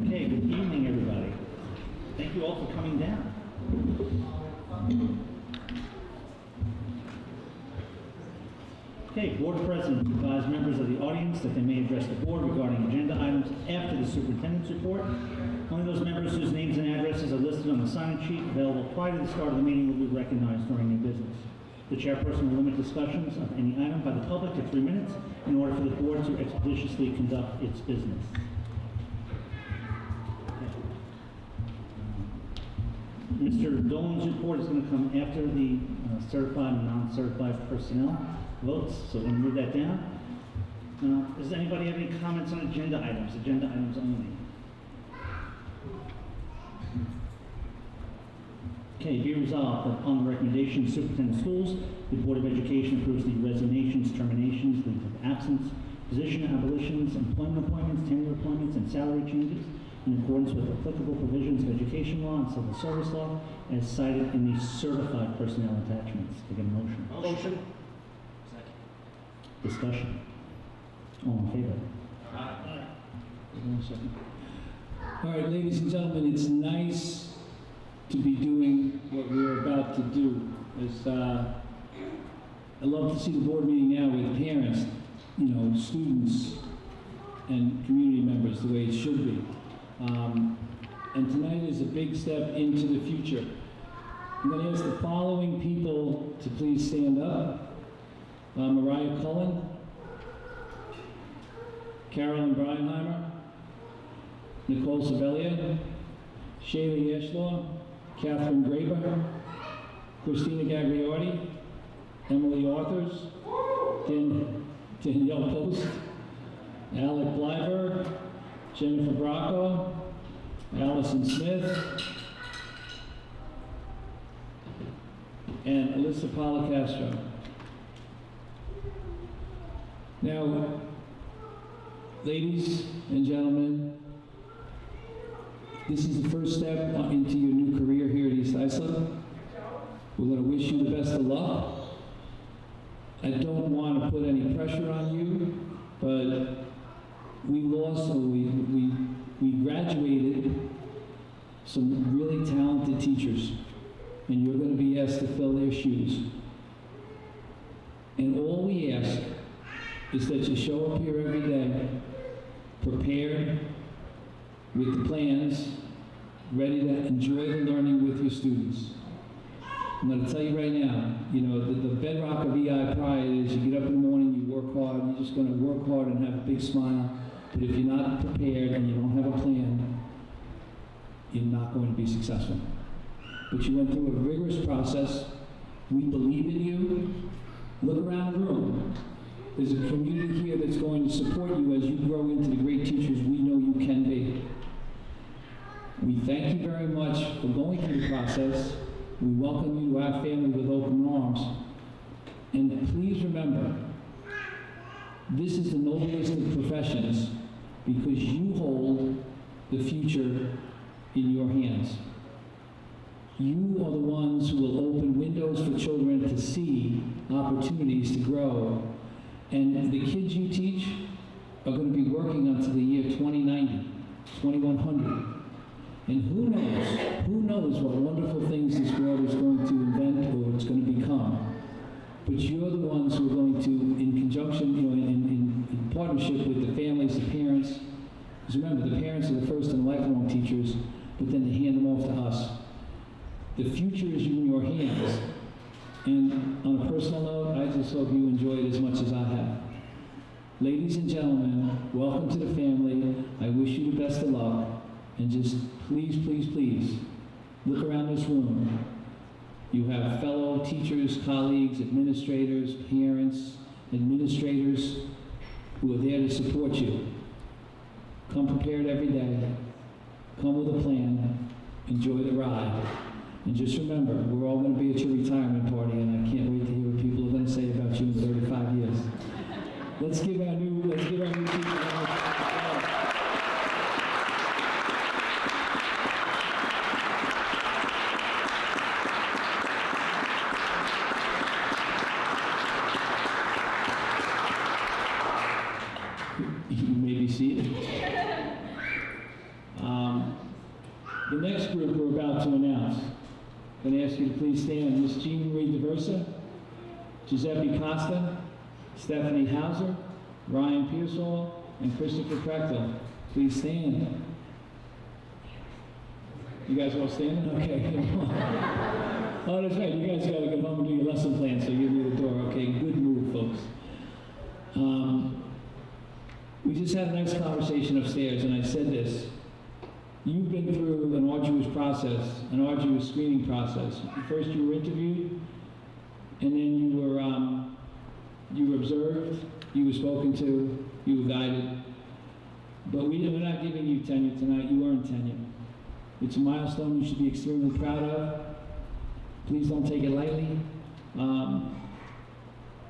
Okay, good evening, everybody. Thank you all for coming down. Okay, Board President advised members of the audience that they may address the board regarding agenda items after the superintendent's report. Only those members whose names and addresses are listed on the sign-in sheet available prior to the start of the meeting will be recognized during new business. The chairperson will limit discussions of any item by the public to 3 minutes in order for the board to expeditiously conduct its business. Mr. Dolan's report is going to come after the certified and non-certified personnel votes, so we're going to move that down. Does anybody have any comments on agenda items only? Okay, be resolved that upon the recommendation of the Superintendent of Schools, the Board of Education approves the resignations, terminations, leaves of absence, position abolitions, employment appointments, tenure appointments, and salary changes in accordance with applicable provisions of education law and civil service law as cited in the certified personnel attachments. Can I get a motion? Motion. Second. Discussion. All in favor? Aye. One second. All right, ladies and gentlemen, it's nice to be doing what we're about to do. I love to see the board meeting now with parents, students, and community members the way it should be. And tonight is a big step into the future. I'm going to ask the following people to please stand up. Mariah Cullen, Carolyn Breinheimer, Nicole Sabelia, Shayla Ashlaw, Catherine Graber, Christina Gagliardi, Emily Arthurs, Danielle Post, Alec Blyberg, Jennifer Bracco, Allison Smith, and Alyssa Policastro. Now, ladies and gentlemen, this is the first step into your new career here at East Islip. We're going to wish you the best of luck. I don't want to put any pressure on you, but we graduated some really talented teachers, and you're going to be asked to fill their shoes. And all we ask is that you show up here every day, prepared, with the plans, ready to enjoy the learning with your students. I'm going to tell you right now, the bedrock of EI pride is you get up in the morning, you work hard, you're just going to work hard and have a big smile. But if you're not prepared and you don't have a plan, you're not going to be successful. But you went through a rigorous process. We believe in you. Look around the room. There's a community here that's going to support you as you grow into the great teachers we know you can be. We thank you very much for going through the process. We welcome you to our family with open arms. And please remember, this is the noblest of professions because you hold the future in your hands. You are the ones who will open windows for children to see opportunities to grow. And the kids you teach are going to be working until the year 2090, 2100. And who knows what wonderful things this world is going to invent or it's going to become. But you're the ones who are going to, in conjunction, in partnership with the families, the parents, because remember, the parents are the first and lifelong teachers, but then they hand them off to us. The future is in your hands. And on a personal note, I just hope you enjoy it as much as I have. Ladies and gentlemen, welcome to the family. I wish you the best of luck. And just please, please, please, look around this room. You have fellow teachers, colleagues, administrators, parents, administrators who are there to support you. Come prepared every day. Come with a plan. Enjoy the ride. And just remember, we're all going to be at your retirement party, and I can't wait to hear what people are going to say about you in 35 years. Let's give our new people a round of applause. You may be seated. The next group we're about to announce. I'm going to ask you to please stand. Miss Jean Marie DeVersa, Giuseppe Costa, Stephanie Hauser, Ryan Pearsall, and Christopher Prechtel. Please stand. You guys all standing? Okay. Oh, that's right. You guys got to go home and do your lesson plan, so you'll be the door. Okay, good move, folks. We just had a nice conversation upstairs, and I said this. You've been through an arduous process, an arduous screening process. First you were interviewed, and then you were observed, you were spoken to, you were guided. But we're not giving you tenure tonight, you earned tenure. It's a milestone you should be extremely proud of. Please don't take it lightly.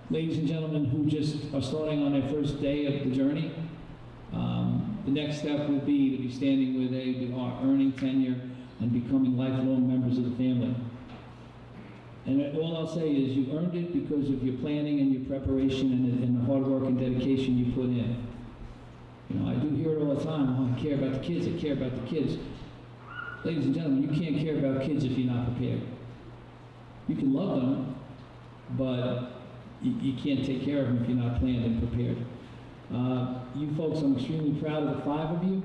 Ladies and gentlemen who just are starting on their first day of the journey, the next step will be to be standing where they are earning tenure and becoming lifelong members of the family. And all I'll say is you earned it because of your planning and your preparation and the hard work and dedication you put in. You know, I do hear it all the time, oh, I care about the kids, I care about the kids. Ladies and gentlemen, you can't care about kids if you're not prepared. You can love them, but you can't take care of them if you're not planned and prepared. You folks, I'm extremely proud of the 5 of you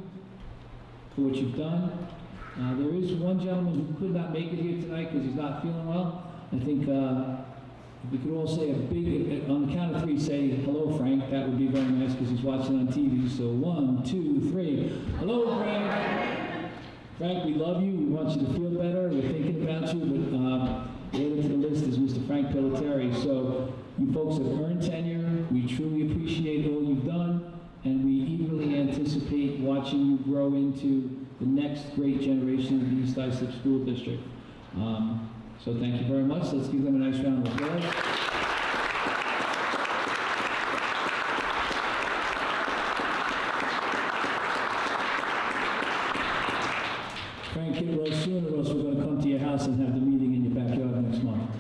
for what you've done. There is one gentleman who could not make it here tonight because he's not feeling well. I think if we could all say a big, on the count of 3, say, hello, Frank. That would be very nice because he's watching on TV. So 1, 2, 3. Hello, Frank. Frank, we love you. We want you to feel better. We're thinking about you. But added to the list is Mr. Frank Pelletieri. So you folks have earned tenure. We truly appreciate all you've done, and we eagerly anticipate watching you grow into the next great generation of the East Islip School District. So thank you very much. Let's give them a nice round of applause. Frank, get well soon, or else we're going to come to your house and have the meeting in your backyard next month.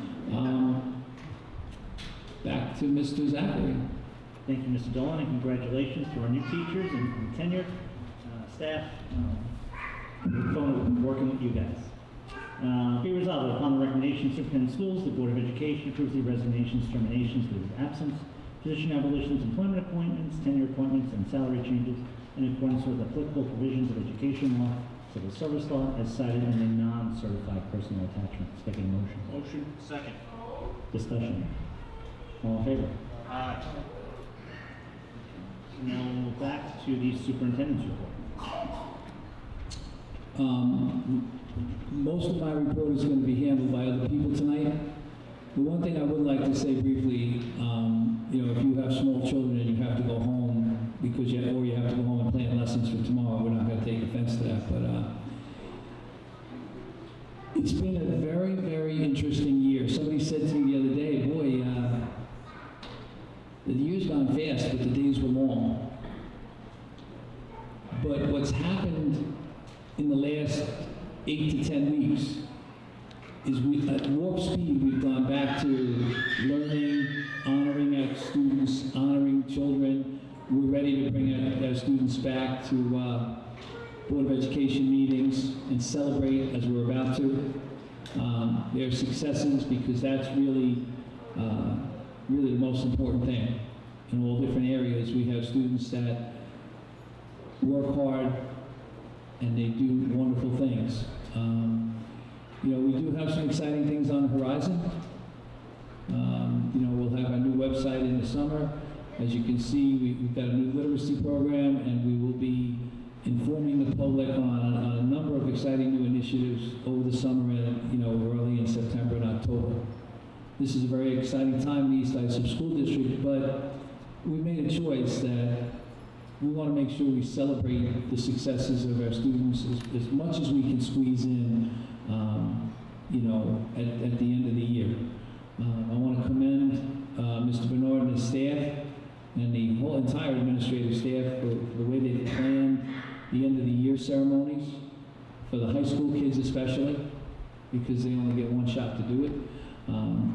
Back to Mr. Zachary. Thank you, Mr. Dolan, and congratulations to our new teachers and tenured staff. Look forward to working with you guys. Be resolved that upon the recommendation of Superintendent of Schools, the Board of Education approves the resignations, terminations, leave of absence, position abolitions, employment appointments, tenure appointments, and salary changes in accordance with applicable provisions of education law, civil service law, as cited in the non-certified personal attachments. Take a motion. Motion. Second. Discussion. All in favor? Aye. Now back to the superintendent's report. Most of my report is going to be handled by other people tonight. The one thing I would like to say briefly, you know, if you have small children and you have to go home because you have to go home and plan lessons for tomorrow, we're not going to take offense to that, but it's been a very, very interesting year. Somebody said to me the other day, boy, the year's gone fast, but the days were long. But what's happened in the last 8 to 10 weeks is at warp speed we've gone back to learning, honoring our students, honoring children. We're ready to bring our students back to Board of Education meetings and celebrate as we're about to their successes, because that's really the most important thing. In all different areas, we have students that work hard and they do wonderful things. You know, we do have some exciting things on the horizon. You know, we'll have our new website in the summer. As you can see, we've got a new literacy program, and we will be informing the public on a number of exciting new initiatives over the summer and, you know, early in September and October. This is a very exciting time in the East Islip School District, but we made a choice that we want to make sure we celebrate the successes of our students as much as we can squeeze in, you know, at the end of the year. I want to commend Mr. Bernard and his staff and the whole entire administrative staff for the way they planned the end of the year ceremonies, for the high school kids especially, because they only get one shot to do it.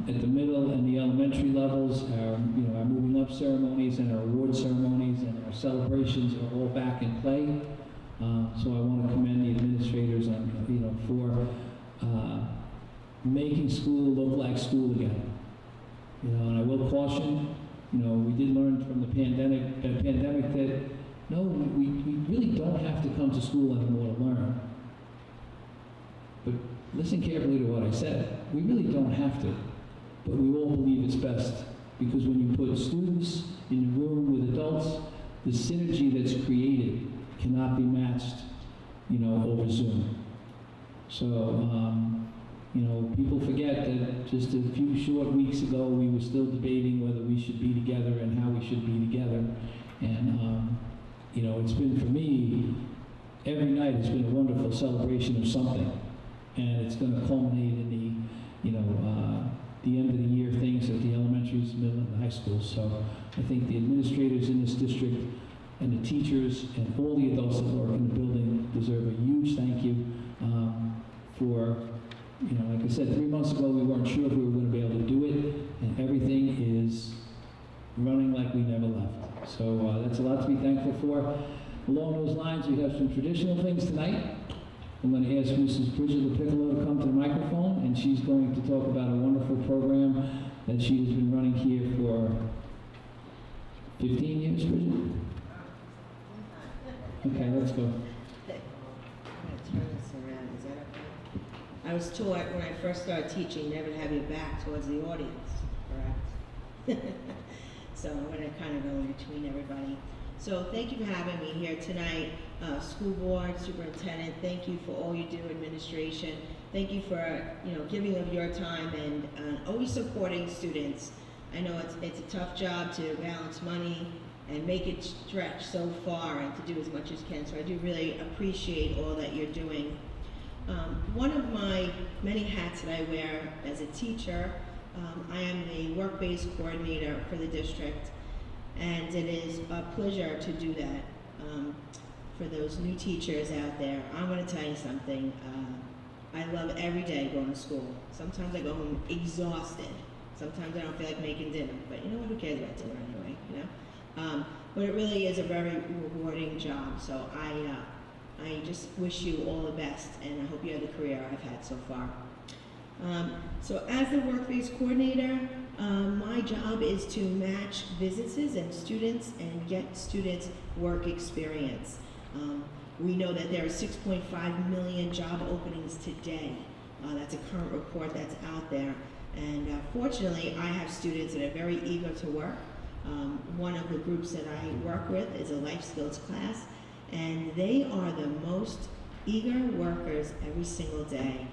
At the middle and the elementary levels, our moving up ceremonies and our award ceremonies and our celebrations are all back in play. So I want to commend the administrators on, for making school look like school again. And I will caution, we did learn from the pandemic that no, we really don't have to come to school anymore to learn. But listen carefully to what I said. We really don't have to, but we all believe it's best, because when you put students in a room with adults, the synergy that's created cannot be matched, over Zoom. So, people forget that just a few short weeks ago, we were still debating whether we should be together and how we should be together. And, it's been, for me, every night has been a wonderful celebration of something. And it's going to culminate in the end of the year things at the elementaries, middle, and high schools. So I think the administrators in this district and the teachers and all the adults that work in the building deserve a huge thank you for, like I said, 3 months ago we weren't sure if we were going to be able to do it, and everything is running like we never left. So that's a lot to be thankful for. Along those lines, we have some traditional things tonight. I'm going to ask Mrs. Bridget LaPiccolo to come to the microphone, and she's going to talk about a wonderful program that she has been running here for 15 years, Bridget? Okay, let's go. I'm going to turn this around. Is that okay? I was taught when I first started teaching never to have your back towards the audience, correct? So I'm going to kind of go in between everybody. So thank you for having me here tonight. School board, superintendent, thank you for all you do, administration. Thank you for giving of your time and always supporting students. I know it's a tough job to balance money and make it stretch so far and to do as much as you can. So I do really appreciate all that you're doing. One of my many hats that I wear as a teacher, I am the Workpiece Coordinator for the district. And it is a pleasure to do that. For those new teachers out there, I'm going to tell you something. I love every day going to school. Sometimes I go home exhausted. Sometimes I don't feel like making dinner. But you know what? Who cares about dinner anyway? But it really is a very rewarding job. So I just wish you all the best, and I hope you have the career I've had so far. So as the Workpiece Coordinator, my job is to match businesses and students and get students work experience. We know that there are 6.5 million job openings today. That's a current report that's out there. And fortunately, I have students that are very eager to work. One of the groups that I work with is a life skills class, and they are the most eager workers every single day.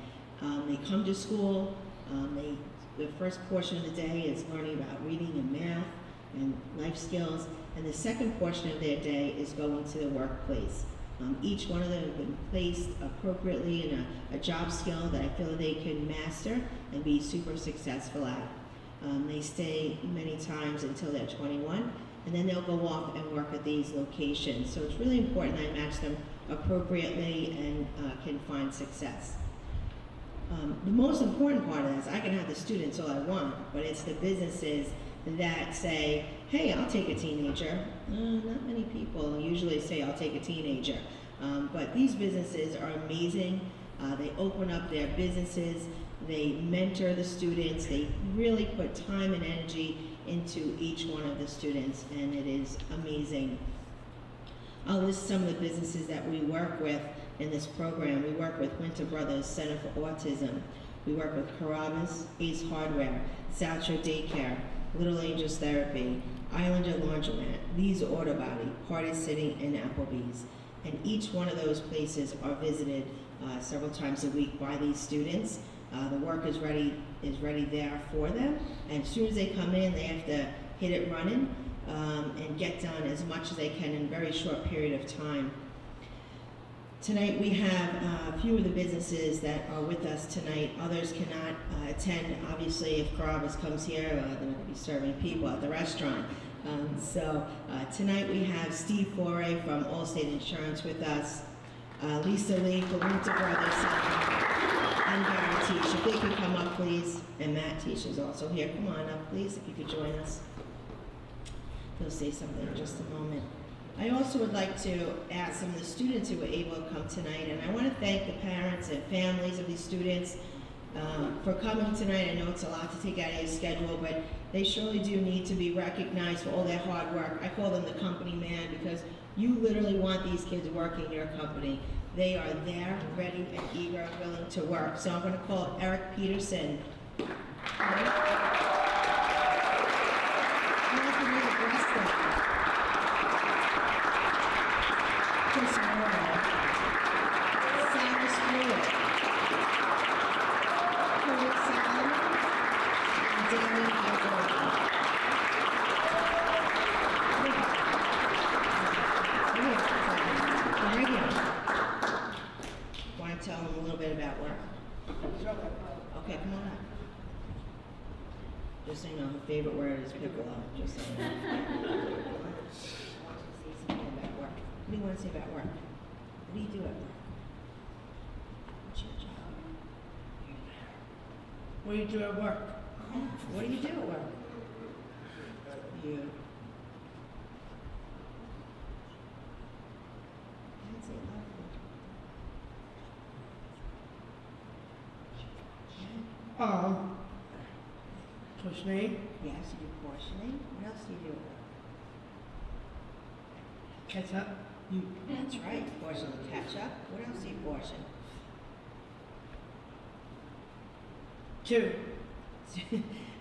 They come to school, the first portion of the day is learning about reading and math and life skills, and the second portion of their day is going to the workplace. Each one of them have been placed appropriately in a job skill that I feel they can master and be super successful at. They stay many times until they're 21, and then they'll go off and work at these locations. So it's really important that I match them appropriately and can find success. The most important part of this, I can have the students all I want, but it's the businesses that say, hey, I'll take a teenager. Not many people usually say, I'll take a teenager. But these businesses are amazing. They open up their businesses. They mentor the students. They really put time and energy into each one of the students, and it is amazing. I'll list some of the businesses that we work with in this program. We work with Winter Brothers Center for Autism. We work with Carrabba's, Ace Hardware, South Shore Daycare, Little Angels Therapy, Islander Laundromat, Lee's Auto Body, Party City, and Applebee's. And each one of those places are visited several times a week by these students. The work is ready there for them. And as soon as they come in, they have to hit it running. and get done as much as they can in a very short period of time. Tonight we have a few of the businesses that are with us tonight. Others cannot attend. Obviously, if Carrabba's comes here, they're going to be serving people at the restaurant. So tonight we have Steve Foray from Allstate Insurance with us, Lisa Lee from Winter Brothers, and Gary Tisch. If they could come up, please. And Matt Tisch is also here. Come on up, please, if you could join us. He'll say something in just a moment. I also would like to ask some of the students who were able to come tonight, and I want to thank the parents and families of these students for coming tonight. I know it's a lot to take out of your schedule, but they surely do need to be recognized for all their hard work. I call them the company man because you literally want these kids working in your company. They are there, ready and eager and willing to work. So I'm going to call Eric Peterson. Want to tell them a little bit about work? Okay, come on up. Just so you know, her favorite word is piccolo. Just so you know. What do you want to say about work? What do you do at work? What's your job? What do you do at work? What do you do at work? You. I'd say Portioning, yes, you do portioning. What else do you do? ketchup, That's right, portion the ketchup. What else do you portion? 2,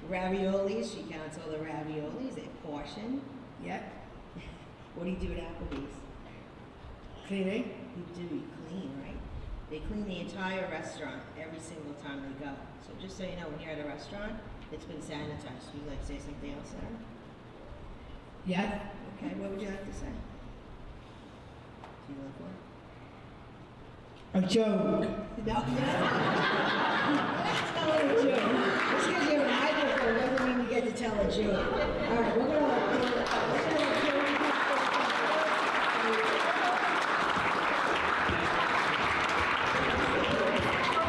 Raviolis, she counts all the raviolis, they portion. yep, What do you do at Applebee's? cleaning, You clean, right? They clean the entire restaurant every single time they go. So just so you know, when you're at a restaurant, it's been sanitized. Would you like to say something else, Sarah? yep, Okay, what would you like to say? Do you love work? a joke, No. Let's tell a joke. Just because you're a microphone doesn't mean you get to tell a joke. All right, we're gonna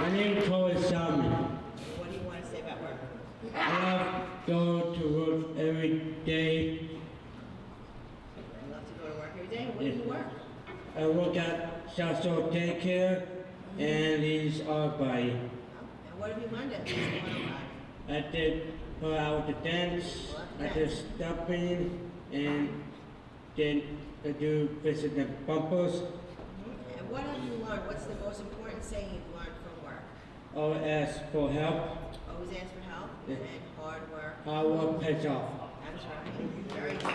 My name is Corey Salmon. What do you want to say about work? I love going to work every day. I love to go to work every day. Where do you work? I work at South Shore Daycare and these are by. And what have you learned at this one? I did put out the dance, I did stopping, and then I do visit the bumpers. And what have you learned? What's the most important saying you've learned from work? Always ask for help. Always ask for help Yeah. and hard work. Hard work pays off. That's right. Very good.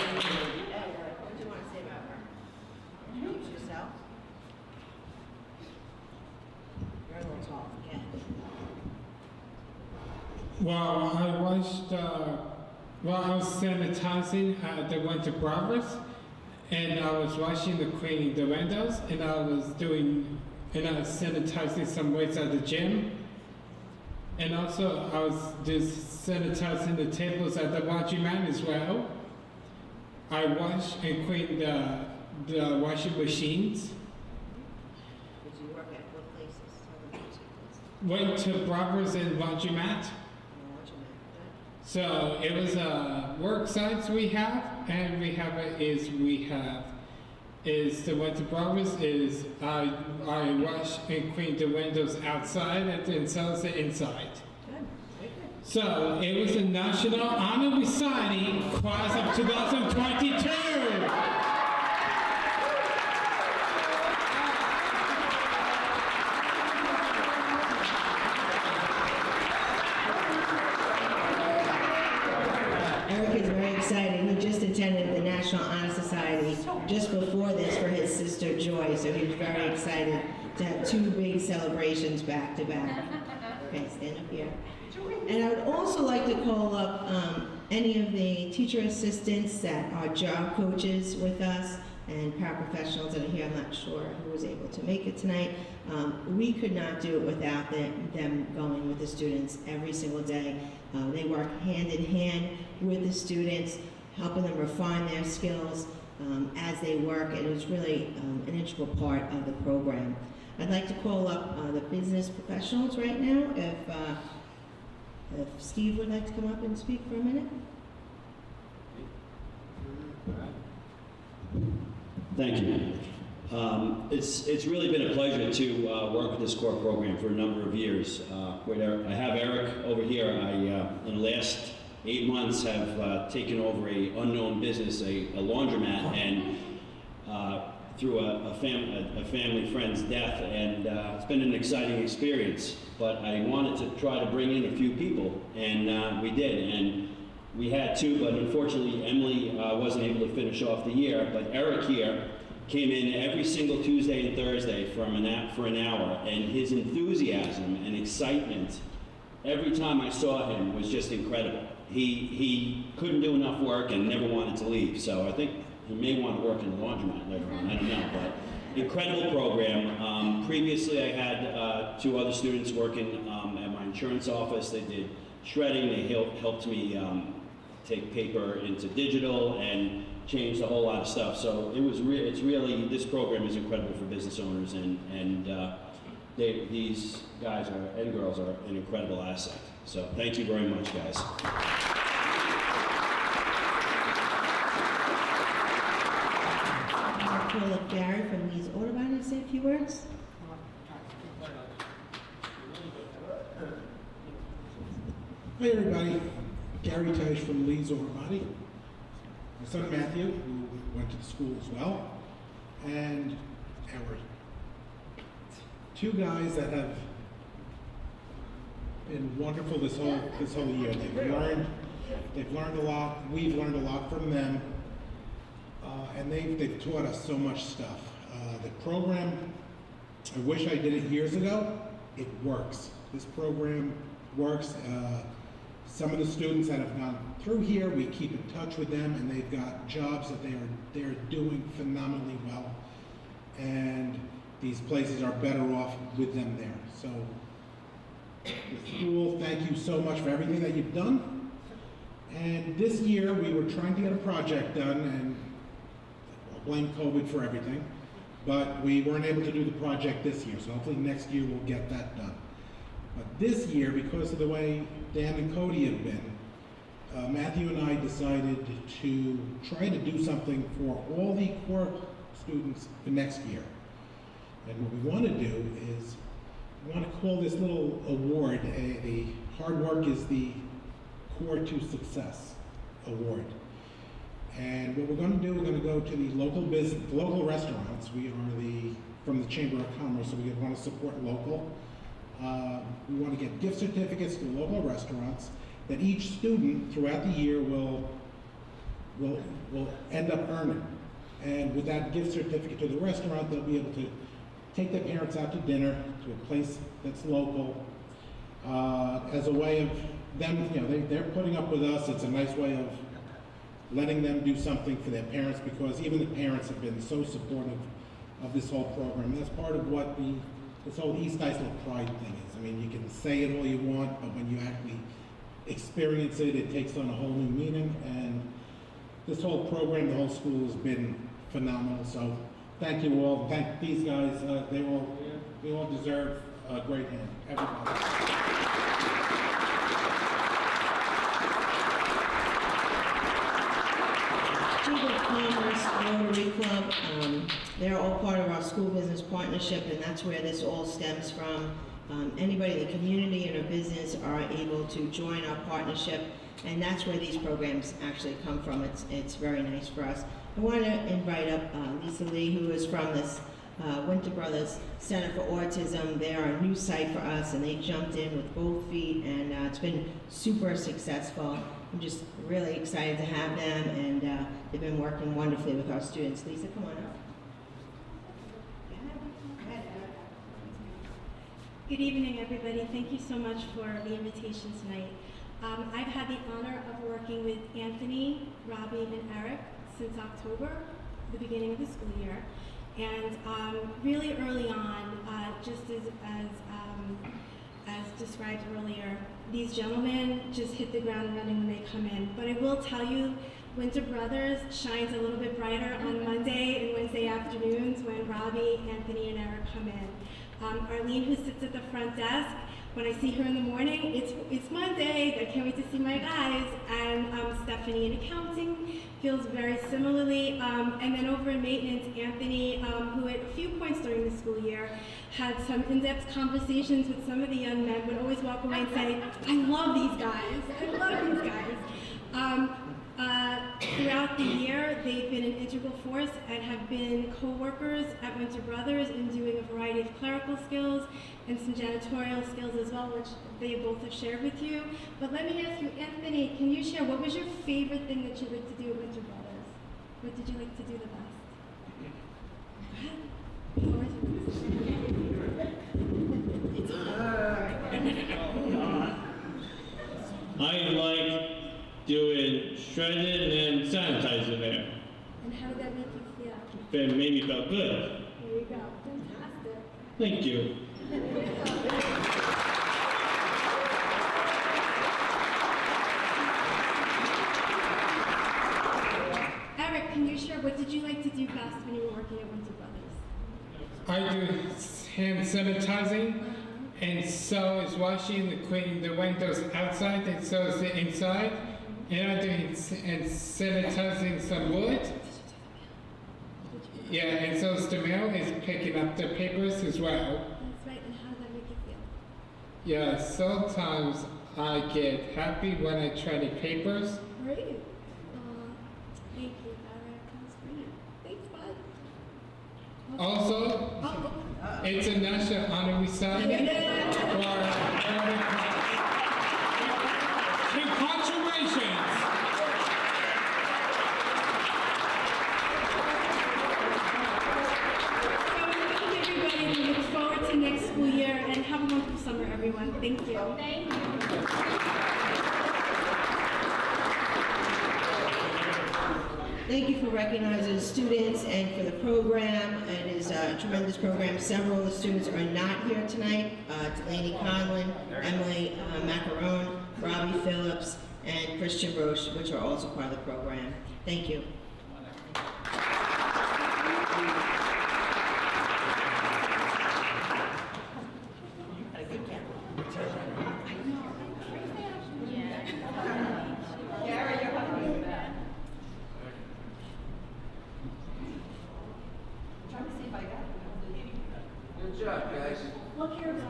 What do you want to say about work? Introduce yourself. You're a little tall. Yeah. Well, I was sanitizing at the Winter Brothers, and I was washing the cleaning the windows, and I was sanitizing some weights at the gym, and also I was just sanitizing the tables at the laundromat as well. I wash and clean the washing machines. Did you work at what places? Tell them what you Went to Brothers and laundromat. So it was a work sites we have, and we have the Winter Brothers is I wash and clean the windows outside and inside the inside. Good. Very good. So it was the National Honor Reciting Class of 2022. Eric is very excited. He just attended the National Honor Society just before this for his sister Joy, so he was very excited to have two big celebrations back to back. Okay, stand up here. And I would also like to call up any of the teacher assistants that are job coaches with us and paraprofessionals that are here. I'm not sure who was able to make it tonight. We could not do it without them going with the students every single day. They work hand in hand with the students, helping them refine their skills as they work. It was really an integral part of the program. I'd like to call up the business professionals right now. If Steve would like to come up and speak for a minute. Thank you. It's really been a pleasure to work with this core program for a number of years. I have Eric over here. In the last 8 months, have taken over a unknown business, a laundromat, and through a family friend's death, and it's been an exciting experience. But I wanted to try to bring in a few people, and we did. And we had two, but unfortunately Emily wasn't able to finish off the year. But Eric here came in every single Tuesday and Thursday for an hour, and his enthusiasm and excitement every time I saw him was just incredible. He couldn't do enough work and never wanted to leave. So I think he may want to work in the laundromat later on, I don't know. But incredible program. Previously I had two other students working at my insurance office. They did shredding. They helped me take paper into digital and changed a whole lot of stuff. So it's really, this program is incredible for business owners, and these guys and girls are an incredible asset. So thank you very much, guys. I'll call up Gary from Lee's Auto Body to say a few words. Hi everybody, Gary Teich from Lee's Auto Body. My son Matthew, who went to the school as well, and our two guys that have been wonderful this whole year. They've learned a lot. We've learned a lot from them, and they've taught us so much stuff. The program, I wish I did it years ago. It works. This program works. Some of the students that have gone through here, we keep in touch with them, and they've got jobs that they're doing phenomenally well, and these places are better off with them there. So, the school, thank you so much for everything that you've done. And this year, we were trying to get a project done, and I'll blame COVID for everything, but we weren't able to do the project this year, so hopefully next year we'll get that done. But this year, because of the way Dan and Cody have been, Matthew and I decided to try to do something for all the core students for next year. And what we want to do is, we want to call this little award, the Hard Work is the Core to Success Award. And what we're going to do, we're going to go to the local restaurants. We are from the Chamber of Commerce, so we want to support local. We want to get gift certificates to local restaurants that each student throughout the year will end up earning. And with that gift certificate to the restaurant, they'll be able to take their parents out to dinner to a place that's local, as a way of them, they're putting up with us. It's a nice way of letting them do something for their parents, because even the parents have been so supportive of this whole program. That's part of what this whole East Islip Pride thing is. I mean, you can say it all you want, but when you actually experience it, it takes on a whole new meaning. And this whole program, the whole school has been phenomenal. So thank you all. Thank these guys. They all deserve a great hand. Everybody. Chamber of Commerce, Rotary Club, they're all part of our school business partnership, and that's where this all stems from. Anybody in the community and a business are able to join our partnership, and that's where these programs actually come from. It's very nice for us. I want to invite up Lisa Lee, who is from this Winter Brothers Center for Autism. They're a new site for us, and they jumped in with both feet, and it's been super successful. I'm just really excited to have them, and they've been working wonderfully with our students. Lisa, come on up. Good evening, everybody. Thank you so much for the invitation tonight. I've had the honor of working with Anthony, Robbie, and Eric since October, the beginning of the school year. And really early on, just as described earlier, these gentlemen just hit the ground running when they come in. But I will tell you, Winter Brothers shines a little bit brighter on Monday and Wednesday afternoons when Robbie, Anthony, and Eric come in. Arlene, who sits at the front desk, when I see her in the morning, it's Monday, I can't wait to see my guys. And Stephanie in accounting feels very similarly. And then over in maintenance, Anthony, who at a few points during the school year had some in-depth conversations with some of the young men, would always walk away and say, I love these guys, I love these guys. Throughout the year, they've been an integral force and have been co-workers at Winter Brothers in doing a variety of clerical skills and some janitorial skills as well, which they both have shared with you. But let me ask you, Anthony, can you share, what was your favorite thing that you liked to do at Winter Brothers? What did you like to do the best? I like doing shredding and sanitizing there. And how did that make you feel? It made me feel good. There you go. Fantastic. Thank you. Eric, can you share, what did you like to do best when you were working at Winter Brothers? I do hand sanitizing, and so is washing the cleaning the windows outside, and so is the inside. And I'm doing and sanitizing some wood. Yeah, and so is the mail is picking up the papers as well. That's right, and how did that make you feel? Yeah, sometimes I get happy when I try the papers. Great. Thank you, Eric. That's great. Thanks, bud. Also, it's a national honor recital for congratulations. Everybody, we look forward to next school year and have a wonderful summer, everyone. Thank you. Thank you. Thank you for recognizing the students and for the program. It is a tremendous program. Several of the students are not here tonight. Delaney Conlon, Emily Macaron, Robbie Phillips, and Christian Roche, which are also part of the program. Thank you. Good job, guys. Look here, guys.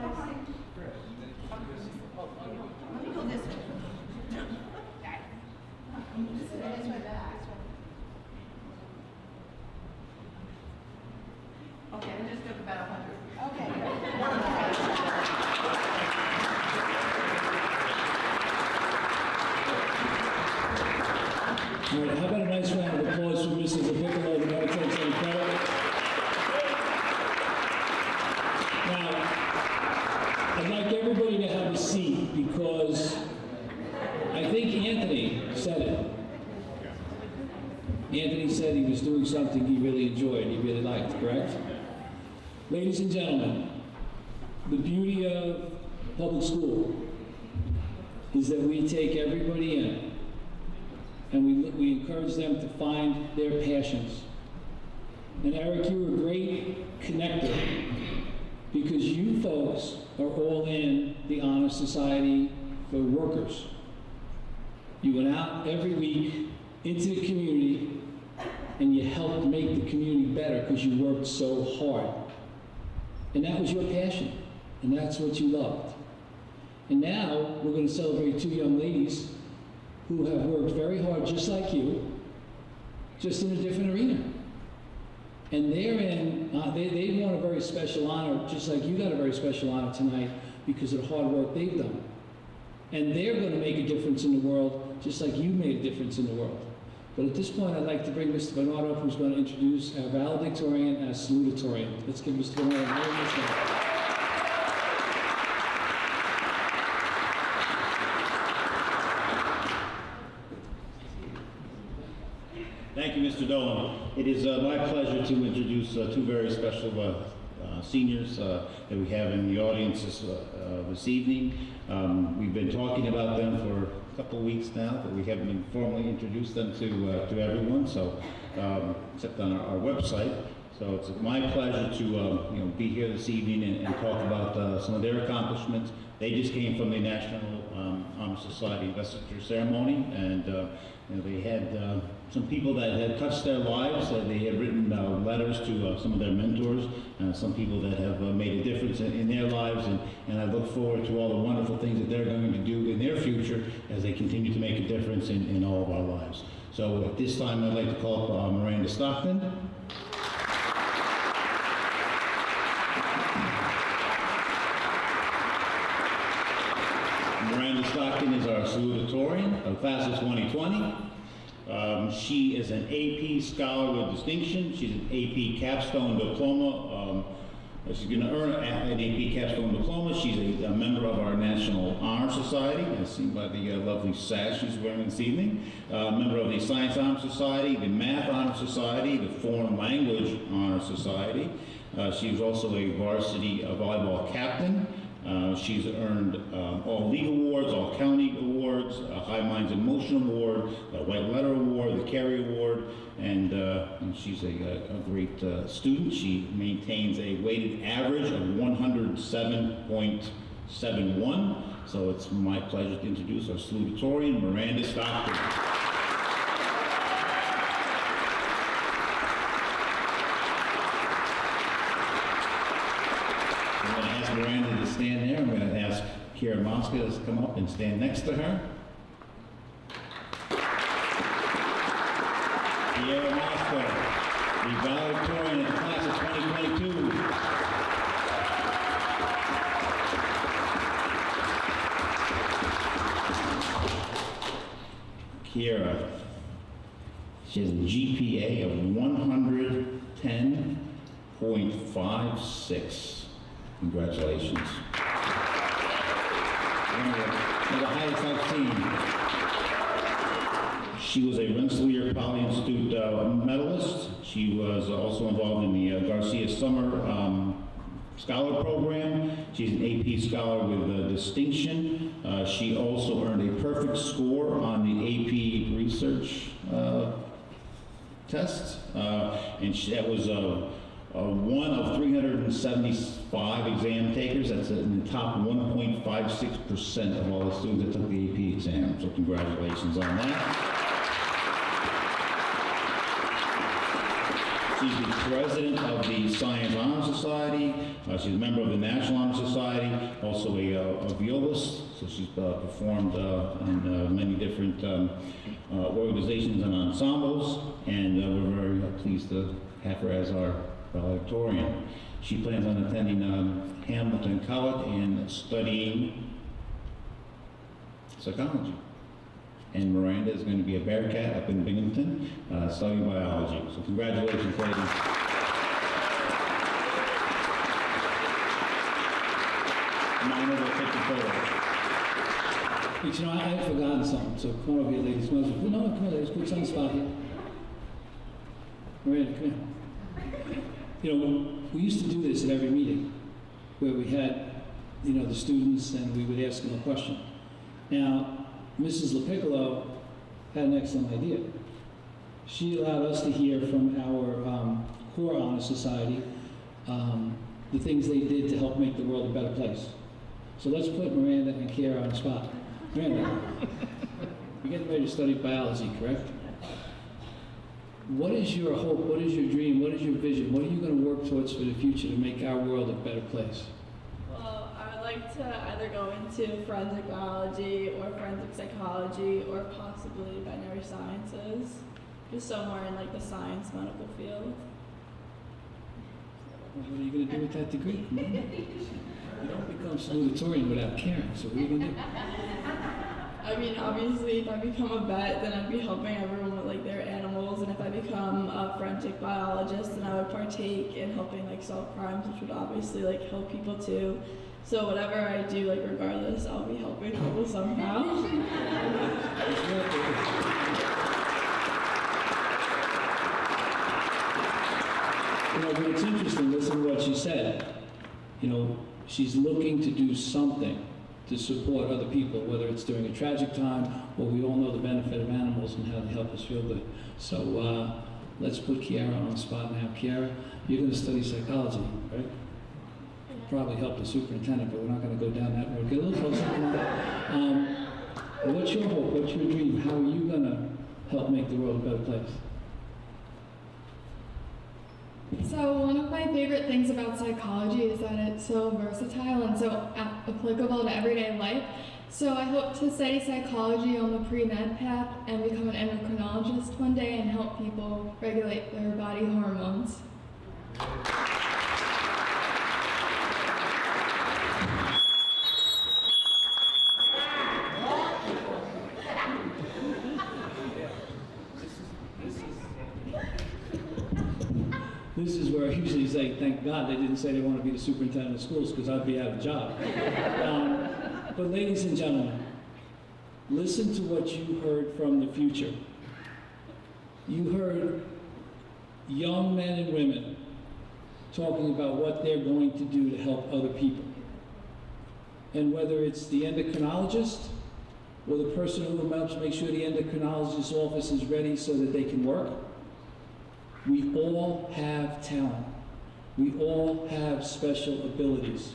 Let me go this way. Okay, we just took about 100. Okay. All right, how about a nice round of applause for Mrs. Apicola, who now takes any credit. Now, I'd like everybody to have a seat because I think Anthony said it. Anthony said he was doing something he really enjoyed, he really liked, correct? Ladies and gentlemen, the beauty of public school is that we take everybody in and we encourage them to find their passions. And Eric, you were a great connector because you folks are all in the Honor Society for Workers. You went out every week into the community and you helped make the community better because you worked so hard. And that was your passion, and that's what you loved. And now we're going to celebrate two young ladies who have worked very hard just like you, just in a different arena. And they're in, they won a very special honor, just like you got a very special honor tonight because of the hard work they've done. And they're going to make a difference in the world, just like you made a difference in the world. But at this point, I'd like to bring Mr. Bernard up, who's going to introduce our Valedictorian and our Salutatorian. Let's give Mr. Bernard a round of applause. Dolan. It is my pleasure to introduce two very special seniors that we have in the audience this evening. We've been talking about them for a couple of weeks now, but we haven't been formally introduced them to everyone, so except on our website. So it's my pleasure to be here this evening and talk about some of their accomplishments. They just came from the National Honor Society investiture ceremony, and they had some people that had touched their lives. They had written letters to some of their mentors, some people that have made a difference in their lives, and I look forward to all the wonderful things that they're going to do in their future as they continue to make a difference in all of our lives. So at this time, I'd like to call up Miranda Stockton. Miranda Stockton is our salutatorian of class of 2020. She is an AP Scholar with Distinction. She's an AP Capstone Diploma. She's going to earn an AP Capstone Diploma. She's a member of our National Honor Society, as seen by the lovely sash she's wearing this evening. Member of the Science Honor Society, the Math Honor Society, the Foreign Language Honor Society. She was also a varsity volleyball captain. She's earned all league awards, all county awards, a High Minds in Motion award, a White Letter award, the Carey award, and she's a great student. She maintains a weighted average of 107.71. So it's my pleasure to introduce our salutatorian, Miranda Stockton. Miranda to stand there. I'm going to ask Kira Mosca to come up and stand next to her. Kira Mosca, the valedictorian of the class of 2022. Kira, she has a GPA of 110.56. Congratulations. One of the highest I've seen. She was a Rensselaer Poly Institute medalist. She was also involved in the Garcia Summer Scholar Program. She's an AP Scholar with Distinction. She also earned a perfect score on the AP Research test. And that was one of 375 exam takers. That's in the top 1.56% of all the students that took the AP exam. So congratulations on that. She's the president of the Science Honor Society. She's a member of the National Honor Society, also a violist. So she's performed in many different organizations and ensembles. And we're very pleased to have her as our valedictorian. She plans on attending Hamilton College and studying psychology. And Miranda is going to be a Bearcat up in Binghamton, studying biology. So congratulations, ladies. Miranda will take the photo. But I had forgotten something, so come on over here, ladies. No, come on, ladies, put some spot here. Miranda, come here. We used to do this at every meeting, where we had, the students, and we would ask them a question. Now, Mrs. LaPiccolo had an excellent idea. She allowed us to hear from our core honor society the things they did to help make the world a better place. So let's put Miranda and Kara on the spot. Miranda, you're getting ready to study biology, correct? What is your hope? What is your dream? What is your vision? What are you going to work towards for the future to make our world a better place? Well, I would like to either go into forensic biology or forensic psychology or possibly veterinary sciences, just somewhere in the science medical field. Well, what are you going to do with that degree? You don't become salutatorian without caring, so what are you going to do? I mean, obviously, if I become a vet, then I'd be helping everyone with their animals, and if I become a forensic biologist, then I would partake in helping solve crimes, which would obviously help people too. So whatever I do, regardless, I'll be helping people somehow. You know, but it's interesting, listen to what she said. You know, she's looking to do something to support other people, whether it's during a tragic time or we all know the benefit of animals and how they help us feel good. So let's put Kiara on the spot now. Kiara, you're going to study psychology, right? Probably help the superintendent, but we're not going to go down that road. Get a little closer. What's your hope? What's your dream? How are you going to help make the world a better place? So one of my favorite things about psychology is that it's so versatile and so applicable to everyday life. So I hope to study psychology on the pre-med path and become an endocrinologist one day and help people regulate their body hormones. This is where I usually say, thank God they didn't say they want to be the superintendent of schools, because I'd be out of a job. But ladies and gentlemen, listen to what you heard from the future. You heard young men and women talking about what they're going to do to help other people. And whether it's the endocrinologist or the person who helps make sure the endocrinologist's office is ready so that they can work, we all have talent. We all have special abilities.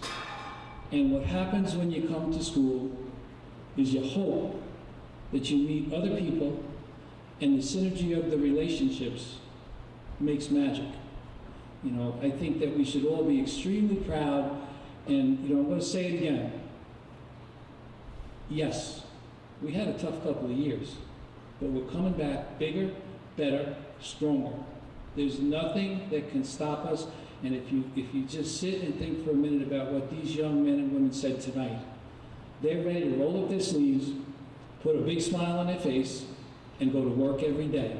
And what happens when you come to school is you hope that you meet other people, and the synergy of the relationships makes magic. You know, I think that we should all be extremely proud, and you know, I'm going to say it again. Yes, we had a tough couple of years, but we're coming back bigger, better, stronger. There's nothing that can stop us, and if you just sit and think for a minute about what these young men and women said tonight, they're ready to roll up their sleeves, put a big smile on their face, and go to work every day.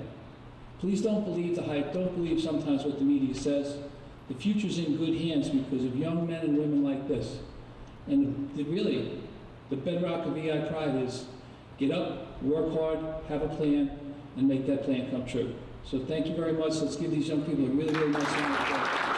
Please don't believe the hype, don't believe sometimes what the media says. The future's in good hands because of young men and women like this. And really, the bedrock of EI Pride is get up, work hard, have a plan, and make that plan come true. So thank you very much. Let's give these young people a really, really nice round of applause.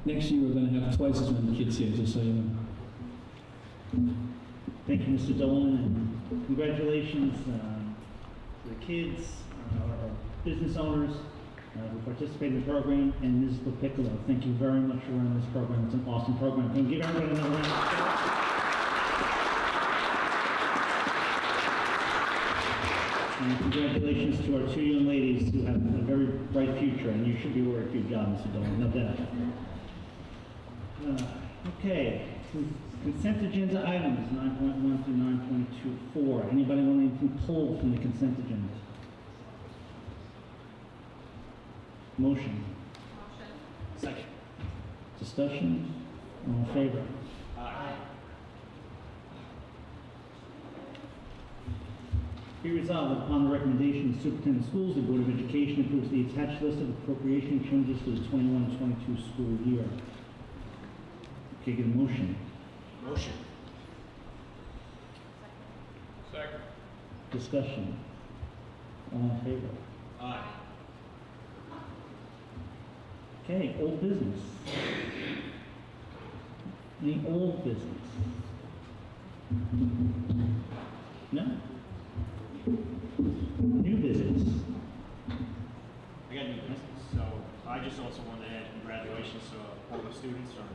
Next year, we're going to have twice as many kids here, just so you know. Thank you, Mr. Dolan, and congratulations to the kids, our business owners who participated in the program, and Ms. LaPiccolo. Thank you very much for running this program. It's an awesome program. Can you give everybody another round of applause? And congratulations to our two young ladies who have a very bright future, and you should be worried for your job, Mr. Dolan, no doubt. Okay, consent agenda items, 9.1 through 9.24. Anybody want anything pulled from the consent agenda? Motion. Second. Discussion? All in favor? Aye. Be resolved that upon the recommendation of the Superintendent of Schools, the Board of Education approves the attached list of appropriation changes for the 21-22 school year. Okay, get a motion. Motion. Second. Discussion. All in favor? Aye. Okay, old business. Any old business? No? New business? I got new business. So I just also want to add congratulations to all the students from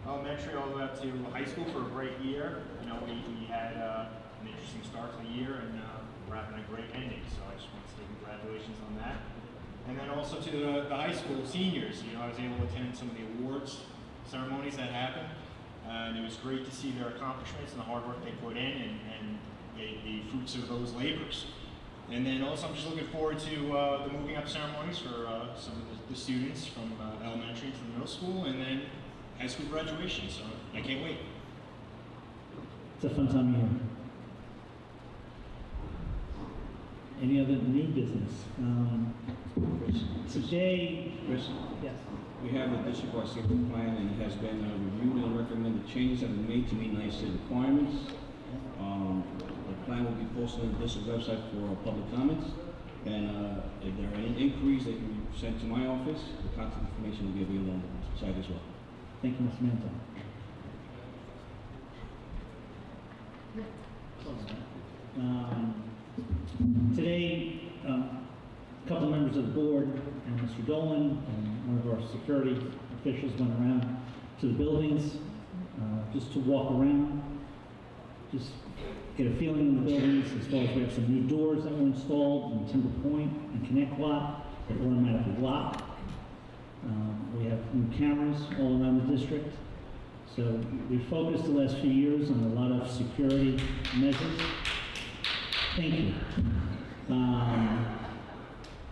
elementary all the way up to high school for a great year. You know, we had an interesting start to the year, and we're having a great ending. So I just want to say congratulations on that. And then also to the high school seniors. You know, I was able to attend some of the awards ceremonies that happened, and it was great to see their accomplishments and the hard work they put in, and the fruits of those labors. And then also, I'm just looking forward to the moving up ceremonies for some of the students from elementary to the middle school, and then high school graduation. So I can't wait. It's a fun time of year. Any other new business? Today, yes. We have the district wide safety plan, and it has been reviewed and recommended changes have been made to meet nice requirements. The plan will be posted on the district website for public comments, and if there are any inquiries, they can be sent to my office. The contact information will be available on the site as well. Thank you, Mr. Manto. Today, a couple of members of the board and Mr. Dolan and one of our security officials went around to the buildings just to walk around, just get a feeling of the buildings, as well as we have some new doors that were installed in Timber Point and Connect Lot that automatically lock. We have new cameras all around the district. So we focused the last few years on a lot of security measures. Thank you.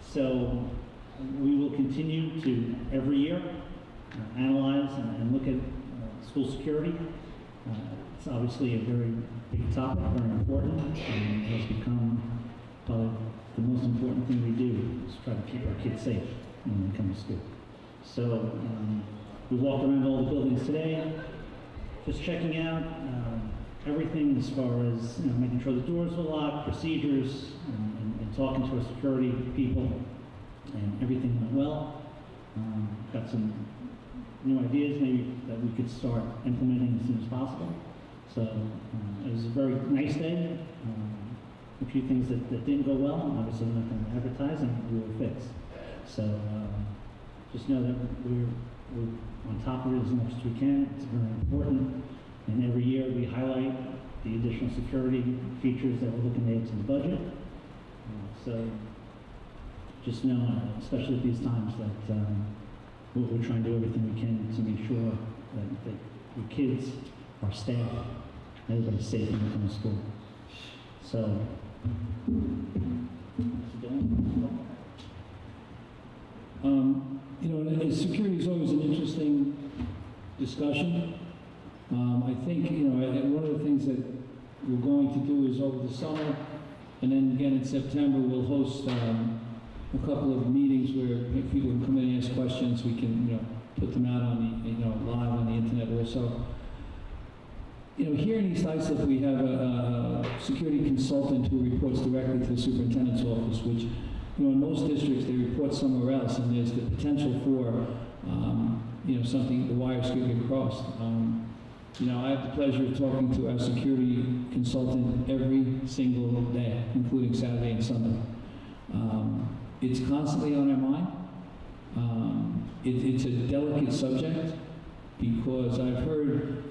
So we will continue to, every year, analyze and look at school security. It's obviously a very big topic, very important, and has become probably the most important thing we do is try to keep our kids safe when they come to school. So we walked around all the buildings today, just checking out everything as far as making sure the doors were locked, procedures, and talking to our security people, and everything went well. Got some new ideas maybe that we could start implementing as soon as possible. So it was a very nice day. A few things that didn't go well, obviously we're not going to advertise, and we will fix. So just know that we're on top of it as much as we can. It's very important. And every year we highlight the additional security features that we're looking to add to the budget. So just know, especially at these times, that we're trying to do everything we can to make sure that your kids, our staff, everybody's safe when they come to school. So, security is always an interesting discussion. I think, one of the things that we're going to do is over the summer, and then again in September, we'll host a couple of meetings where people can come in and ask questions. We can, put them out on the, live on the internet also. Here in East Islip, we have a security consultant who reports directly to the superintendent's office, which, in most districts, they report somewhere else, and there's the potential for, something, the wires could get crossed. I have the pleasure of talking to our security consultant every single day, including Saturday and Sunday. It's constantly on our mind. It's a delicate subject because I've heard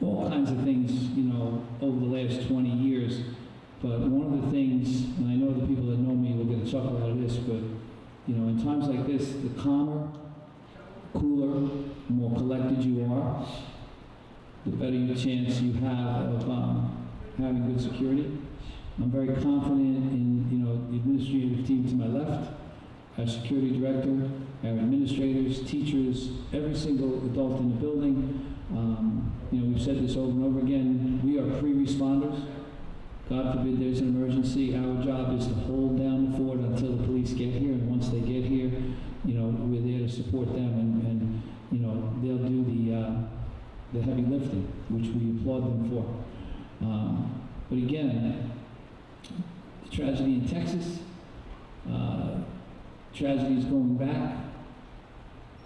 all kinds of things, over the last 20 years. But one of the things, and I know the people that know me will get a chuckle out of this, but, in times like this, the calmer, cooler, more collected you are, the better chance you have of having good security. I'm very confident in, the administrative team to my left, our security director, our administrators, teachers, every single adult in the building. We've said this over and over again, we are pre-responders. God forbid there's an emergency. Our job is to hold down the fort until the police get here, and once they get here, we're there to support them, and they'll do the heavy lifting, which we applaud them for. But again, the tragedy in Texas, tragedies going back,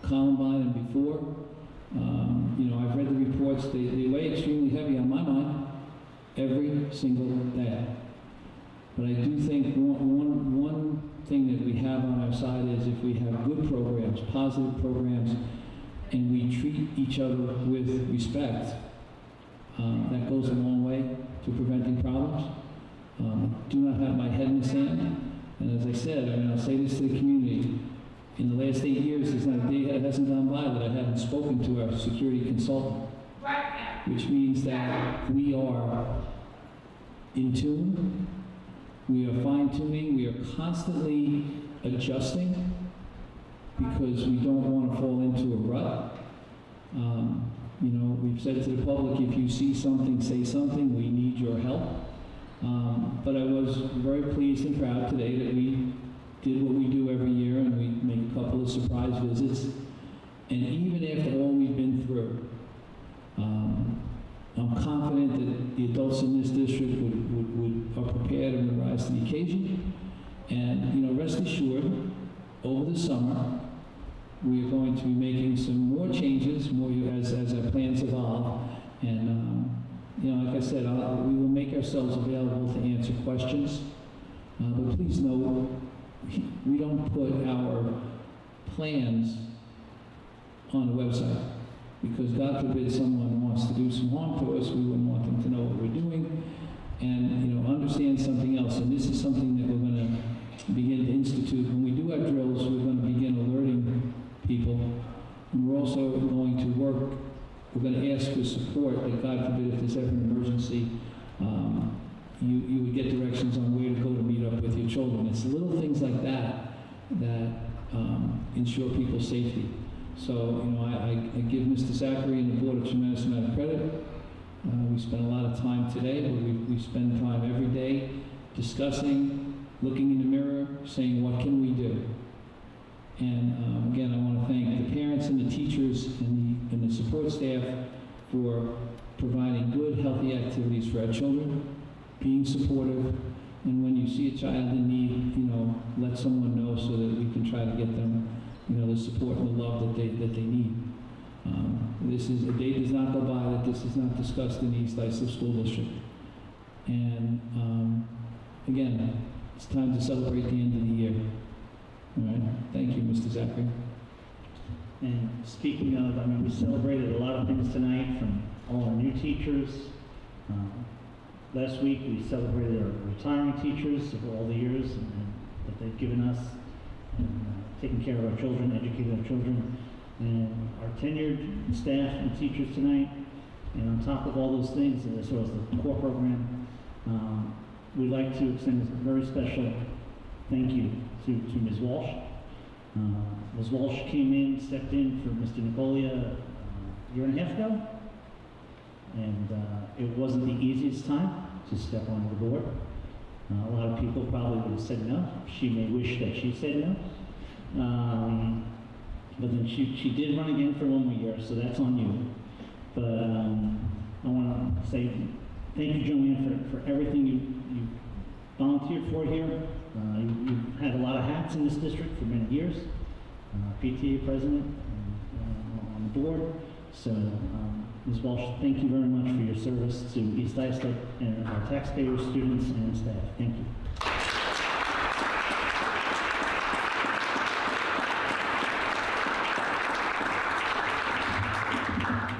Columbine and before. I've read the reports, they weigh extremely heavy on my mind every single day. But I do think one thing that we have on our side is if we have good programs, positive programs, and we treat each other with respect, that goes a long way to preventing problems. Do not have my head in the sand. And as I said, I mean, I'll say this to the community. In the last 8 years, there's not a day that hasn't gone by that I haven't spoken to our security consultant, which means that we are in tune, we are fine-tuning, we are constantly adjusting because we don't want to fall into a rut. You know, we've said to the public, if you see something, say something, we need your help. But I was very pleased and proud today that we did what we do every year, and we make a couple of surprise visits. And even after all we've been through, I'm confident that the adults in this district are prepared and would rise to the occasion. And, you know, rest assured, over the summer, we are going to be making some more changes, more as our plans evolve. And, you know, like I said, we will make ourselves available to answer questions. But please know, we don't put our plans on the website, because God forbid someone wants to do some harm to us, we wouldn't want them to know what we're doing. And, you know, understand something else, and this is something that we're going to begin to institute. When we do our drills, we're going to begin alerting people, and we're also going to work, we're going to ask for support, that God forbid if there's ever an emergency, you would get directions on where to go to meet up with your children. It's little things like that that ensure people's safety. So, you know, I give Mr. Zachary and the board a tremendous amount of credit. We spent a lot of time today, but we spend time every day discussing, looking in the mirror, saying, what can we do? And again, I want to thank the parents and the teachers and the support staff for providing good, healthy activities for our children, being supportive, and when you see a child in need, you know, let someone know so that we can try to get them, you know, the support and the love that they need. A day does not go by that this is not discussed in the East Islip School District. And again, it's time to celebrate the end of the year. All right, thank you, Mr. Zachary. And speaking of, I mean, we celebrated a lot of things tonight from all our new teachers. Last week we celebrated our retiring teachers for all the years that they've given us, and taking care of our children, educating our children, and our tenured staff and teachers tonight. And on top of all those things, as well as the core program, we'd like to extend a very special thank you to Ms. Walsh. Ms. Walsh stepped in for Mr. Nicolia a year and a half ago, and it wasn't the easiest time to step on the board. A lot of people probably would have said no. She may wish that she said no. But then she did run again for one more year, so that's on you. But I want to say thank you, Joanne, for everything you volunteered for here. You've had a lot of hats in this district for many years. PTA president, on the board. So, Ms. Walsh, thank you very much for your service to East Islip and our taxpayers, students, and staff. Thank you.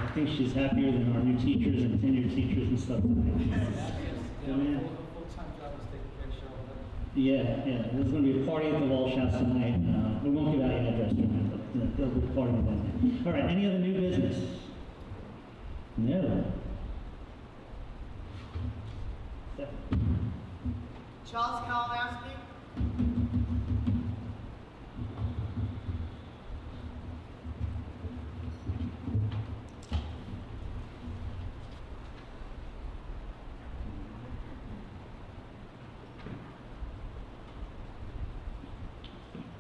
I think she's happier than our new teachers and tenured teachers and stuff. Yeah, there's going to be a party at the Walsh House tonight. We won't give out your address, but there'll be a party then. All right, any other new business? No. Charles Kalinowski.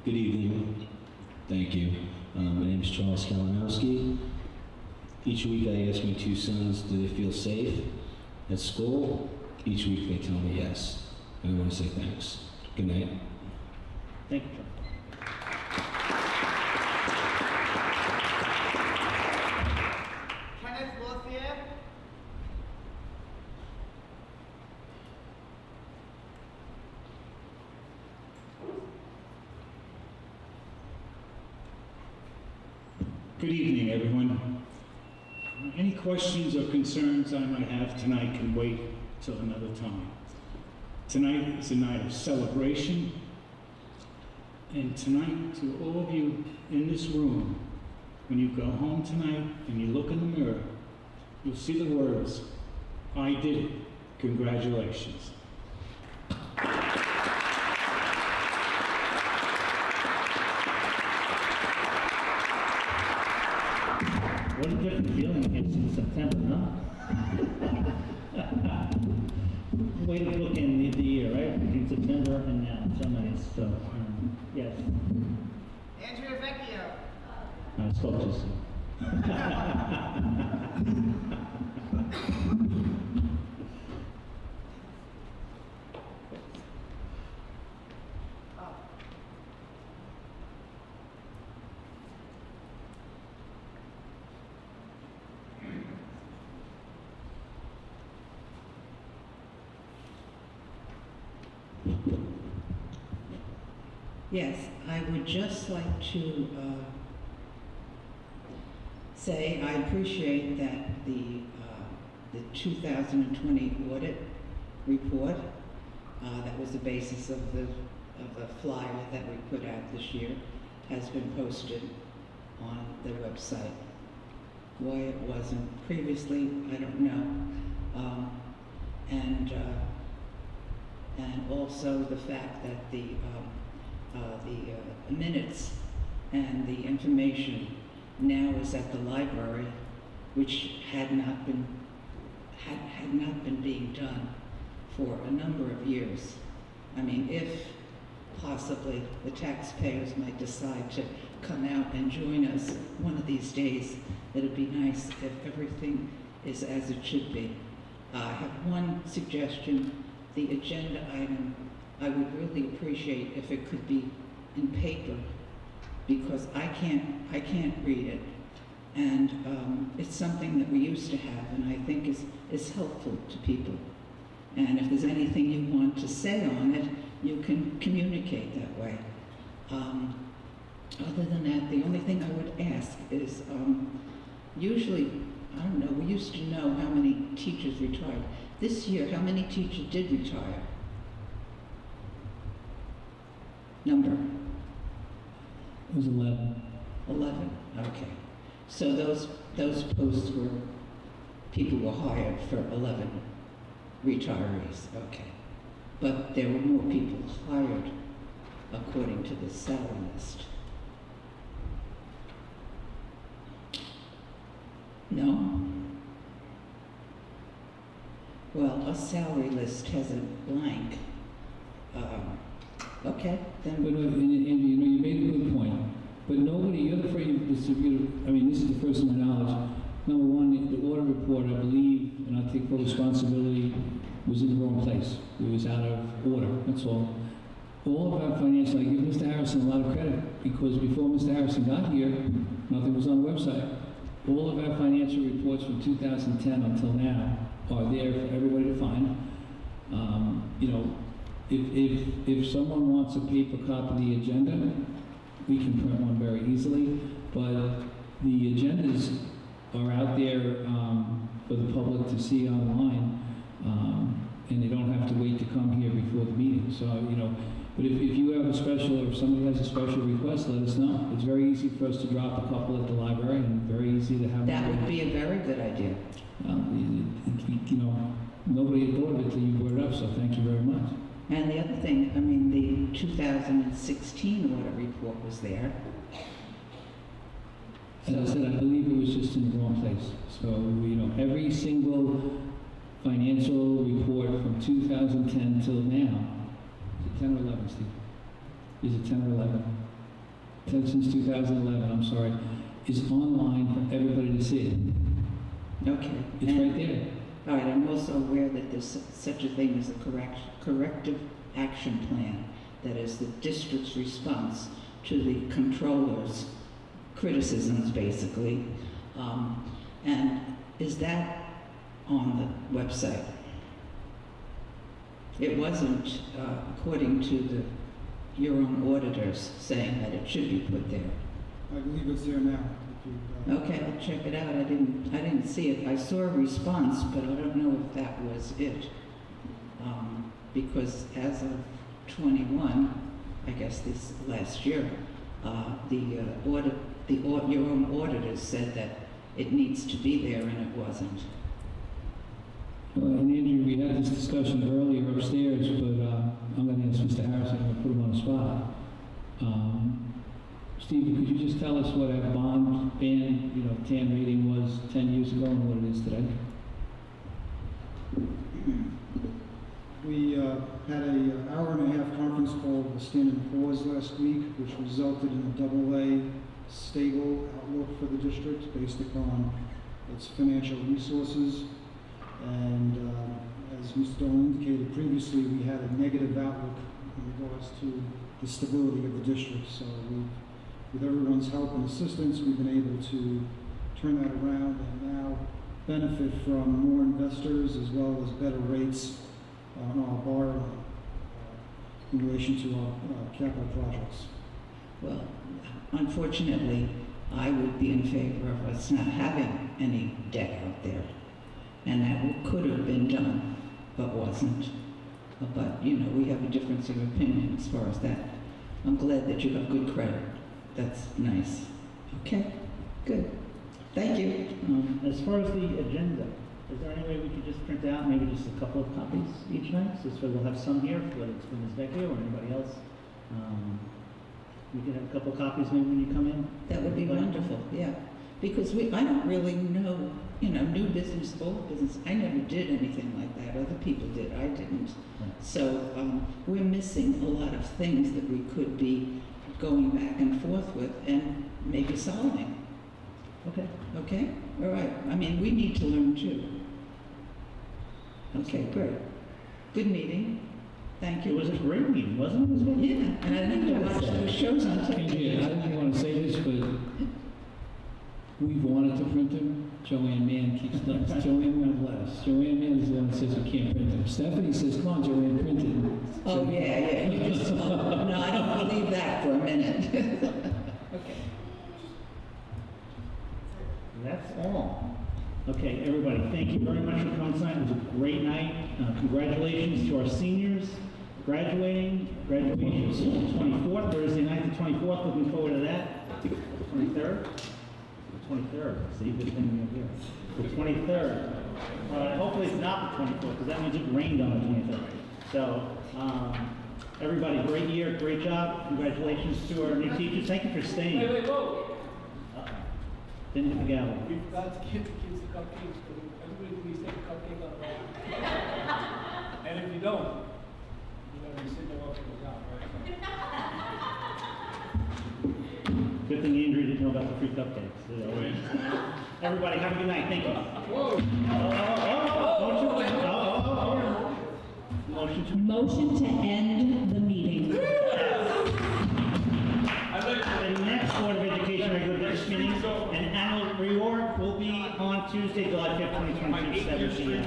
Good evening. Thank you. My name is Charles Kalinowski. Each week I ask my two sons, do they feel safe at school? Each week they tell me yes. And I want to say thanks. Good night. Thank you, Kenneth Lothier. Good evening, everyone. Any questions or concerns I might have tonight can wait till another time. Tonight is a night of celebration, and tonight, to all of you in this room, when you go home tonight and you look in the mirror, you'll see the words, "I did it. Congratulations." What a different feeling it gives in September, huh? Way to book in the year, right? Between September and now. So nice. So, yes. Andrea Vecchio. I spoke too soon. Yes, I would just like to say I appreciate that the 2020 audit report that was the basis of the flyer that we put out this year has been posted on the website. Why it wasn't previously, I don't know. And also the fact that the minutes and the information now is at the library, which had not been being done for a number of years. I mean, if possibly the taxpayers might decide to come out and join us one of these days, it'd be nice if everything is as it should be. I have one suggestion. The agenda item, I would really appreciate if it could be in paper, because I can't read it, and it's something that we used to have, and I think is helpful to people. And if there's anything you want to say on it, you can communicate that way. Other than that, the only thing I would ask is, usually, I don't know, we used to know how many teachers retired. This year, how many teachers did retire? Number? It was 11. 11, okay. So those posts were, people were hired for 11 retirees, okay. But there were more people hired according to the salary list. No? Well, a salary list has a blank. Okay, then. But Andrew, you made a good point. But nobody, you're the I mean, this is the first of my knowledge. Number one, the audit report, I believe, and I take full responsibility, was in the wrong place. It was out of order, that's all. All of our financial, I give Mr. Harrison a lot of credit, because before Mr. Harrison got here, nothing was on the website. All of our financial reports from 2010 until now are there for everybody to find. You know, if someone wants a paper copy of the agenda, we can print one very easily, but the agendas are out there for the public to see online, and they don't have to wait to come here before the meeting. So, you know, but if you have a special, or if somebody has a special request, let us know. It's very easy for us to drop a couple at the library, and very easy to have That them. would be a very good idea. You know, nobody had thought of it till you brought it up, so thank you very much. And the other thing, I mean, the 2016 audit report was there. As I said, I believe it was just in the wrong place. So, you know, every single financial report from 2010 till now, is it 10 or 11, Steve? Is it 10 or 11? Since 2011, I'm sorry, is online for everybody to see. Okay. It's right there. All right, I'm also aware that there's such a thing as a corrective action plan, that is the district's response to the controller's criticisms, basically. And is that on the website? It wasn't, according to your own auditors, saying that it should be put there. I believe it's there now. Okay, I'll check it out. I didn't see it. I saw a response, but I don't know if that was it. Because as of 21, I guess this last year, your own auditors said that it needs to be there, and it wasn't. Well, and Andrew, we had this discussion earlier upstairs, but I'm going to ask Mr. Harrison, I'm going to put him on the spot. Steve, could you just tell us what our band, TAN rating was 10 years ago and what it is today? We had an hour and a half conference call with the Standard & Poor's last week, which resulted in a AA stable outlook for the district based upon its financial resources. And as Mr. Dolan indicated previously, we had a negative outlook in regards to the stability of the district. So with everyone's help and assistance, we've been able to turn that around and now benefit from more investors as well as better rates on our borrowing in relation to our capital projects. Well, unfortunately, I would be in favor of us not having any debt out there. And that could have been done, but wasn't. But, we have a difference of opinion as far as that. I'm glad that you have good credit. That's nice. Okay, good. Thank you. As far as the agenda, is there any way we could just print out maybe just a couple of copies each night? So we'll have some here, whether it's for Ms. Vecchio or anybody else. We could have a couple of copies maybe when you come in. That would be wonderful, yeah. Because I don't really know, new business, old business. I never did anything like that. Other people did. I didn't. Right. So we're missing a lot of things that we could be going back and forth with and maybe solving. Okay. Okay? All right. I mean, we need to learn too. Okay, great. Good meeting. Thank you. It was a great meeting, wasn't it? Yeah, and I didn't have to watch those shows on television. I didn't want to say this, but we've wanted to print them. Joanne Mann keeps telling us. Joanne Mann let us. Joanne Mann is the one that says we can't print them. Stephanie says, come on, Joanne, print it. Oh, yeah. You just, no, I don't believe that for a minute. Okay. That's all. Okay, everybody, thank you very much for coming tonight. It was a great night. Congratulations to our seniors graduating. Graduation is 24th, Thursday night, the 24th. Looking forward to that. 23rd? 23rd. See, good thing we're here. The 23rd. Hopefully it's not the 24th, because that means it rained on the 23rd. So, everybody, great year, great job. Congratulations to our new teachers. Thank you for staying. Wait, whoa. Didn't hit the gavel. We forgot to give the kids the cupcakes, because everybody please take a cupcake on the way. And if you don't, you're going to be sitting there watching the job, right? Good thing Andrew didn't know about the free cupcakes. Everybody, have a good night. Thank you. Whoa. Motion to end the meeting. The next Board of Education regular business meeting and annual reorg will be on Tuesday, July 5th, 2022, 7 p.m.